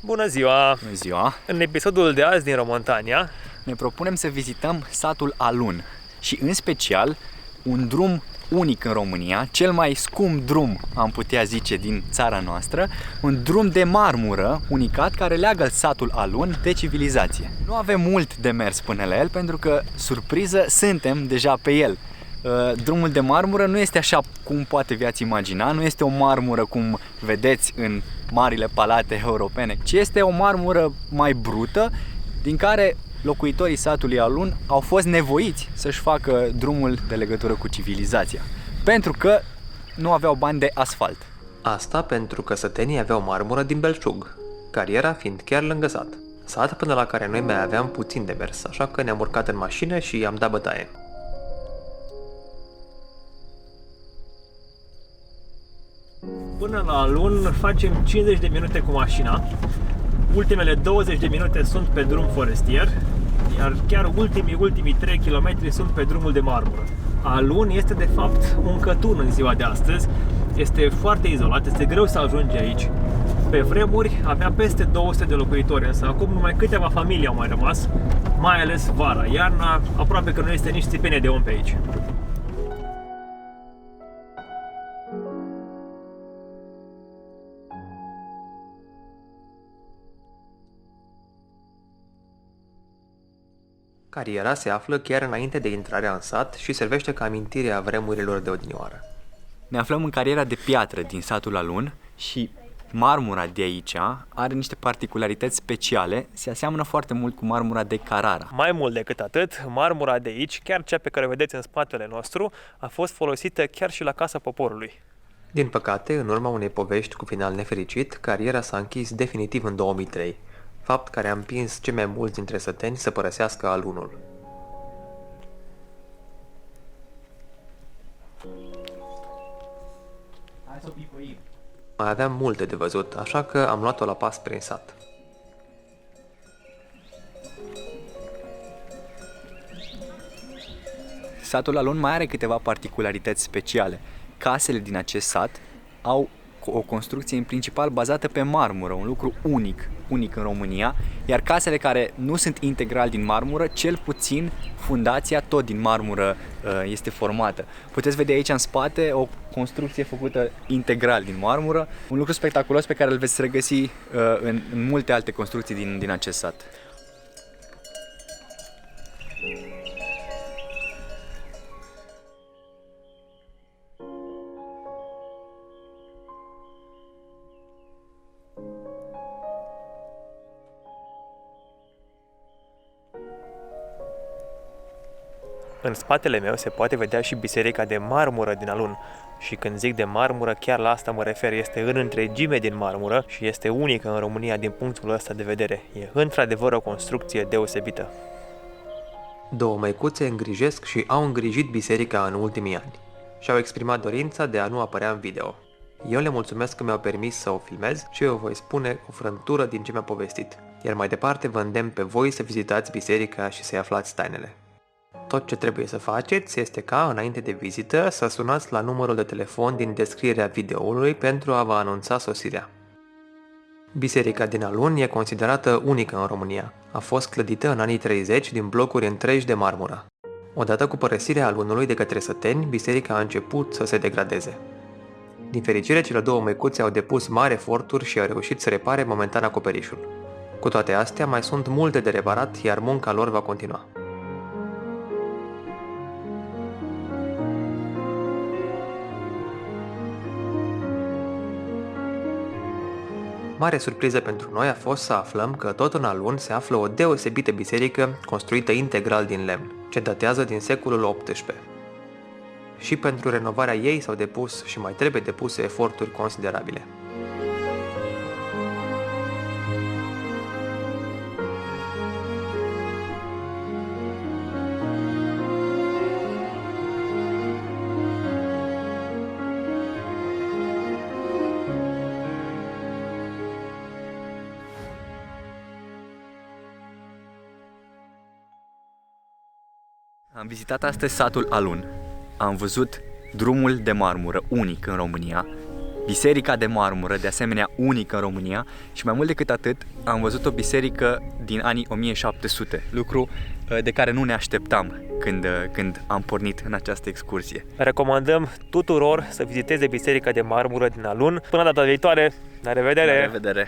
Bună ziua! Bună ziua! În episodul de azi din Romontania ne propunem să vizităm satul Alun și în special un drum unic în România, cel mai scump drum, am putea zice, din țara noastră, un drum de marmură unicat care leagă satul Alun de civilizație. Nu avem mult de mers până la el pentru că, surpriză, suntem deja pe el. Drumul de marmură nu este așa cum poate v-ați imagina, nu este o marmură cum vedeți în marile palate europene, ci este o marmură mai brută, din care locuitorii satului Alun au fost nevoiți să-și facă drumul de legătură cu civilizația, pentru că nu aveau bani de asfalt. Asta pentru că sătenii aveau marmură din belșug, cariera fiind chiar lângă sat. Sat până la care noi mai aveam puțin de mers, așa că ne-am urcat în mașină și i-am dat bătaie. până la Alun facem 50 de minute cu mașina. Ultimele 20 de minute sunt pe drum forestier, iar chiar ultimii 3 km sunt pe drumul de marmură. Alun este de fapt un cătun în ziua de astăzi. Este foarte izolat, este greu să ajungi aici. Pe vremuri avea peste 200 de locuitori, însă acum numai câteva familii au mai rămas, mai ales vara. Iarna aproape că nu este nici țipenie de om pe aici. Cariera se află chiar înainte de intrarea în sat și servește ca amintire a vremurilor de odinioară. Ne aflăm în cariera de piatră din satul Alun și marmura de aici are niște particularități speciale, se aseamănă foarte mult cu marmura de Carrara. Mai mult decât atât, marmura de aici, chiar cea pe care o vedeți în spatele nostru, a fost folosită chiar și la Casa Poporului. Din păcate, în urma unei povești cu final nefericit, cariera s-a închis definitiv în 2003, fapt care a împins cei mai mulți dintre săteni să părăsească Alunul. Mai aveam multe de văzut, așa că am luat-o la pas prin sat. Satul Alun mai are câteva particularități speciale. Casele din acest sat au o construcție în principal bazată pe marmură, un lucru unic în România, iar casele care nu sunt integral din marmură, cel puțin fundația tot din marmură este formată. Puteți vedea aici în spate o construcție făcută integral din marmură, un lucru spectaculos pe care îl veți regăsi în multe alte construcții din acest sat. În spatele meu se poate vedea și biserica de marmură din Alun. Și când zic de marmură, chiar la asta mă refer, este în întregime din marmură și este unică în România din punctul ăsta de vedere. E într-adevăr o construcție deosebită. Două măicuțe îngrijesc și au îngrijit biserica în ultimii ani și au exprimat dorința de a nu apărea în video. Eu le mulțumesc că mi-au permis să o filmez și eu voi spune o frântură din ce mi-a povestit, iar mai departe vă îndemn pe voi să vizitați biserica și să-i aflați tainele. Tot ce trebuie să faceți este ca, înainte de vizită, să sunați la numărul de telefon din descrierea videoului pentru a vă anunța sosirea. Biserica din Alun e considerată unică în România. A fost clădită în anii 30 din blocuri întregi de marmură. Odată cu părăsirea Alunului de către săteni, biserica a început să se degradeze. Din fericire, cele două măicuțe au depus mari eforturi și au reușit să repare momentan acoperișul. Cu toate astea, mai sunt multe de reparat, iar munca lor va continua. Mare surpriză pentru noi a fost să aflăm că tot în Alun se află o deosebită biserică construită integral din lemn, ce datează din secolul XVIII. Și pentru renovarea ei s-au depus și mai trebuie depuse eforturi considerabile. Am vizitat astăzi satul Alun. Am văzut drumul de marmură unic în România Biserica de marmură, de asemenea unică în România, și mai mult decât atât am văzut o biserică din anii 1700, lucru de care nu ne așteptam când am pornit în această excursie. Recomandăm tuturor să viziteze Biserica de Marmură din Alun. Până data viitoare, la revedere! La revedere!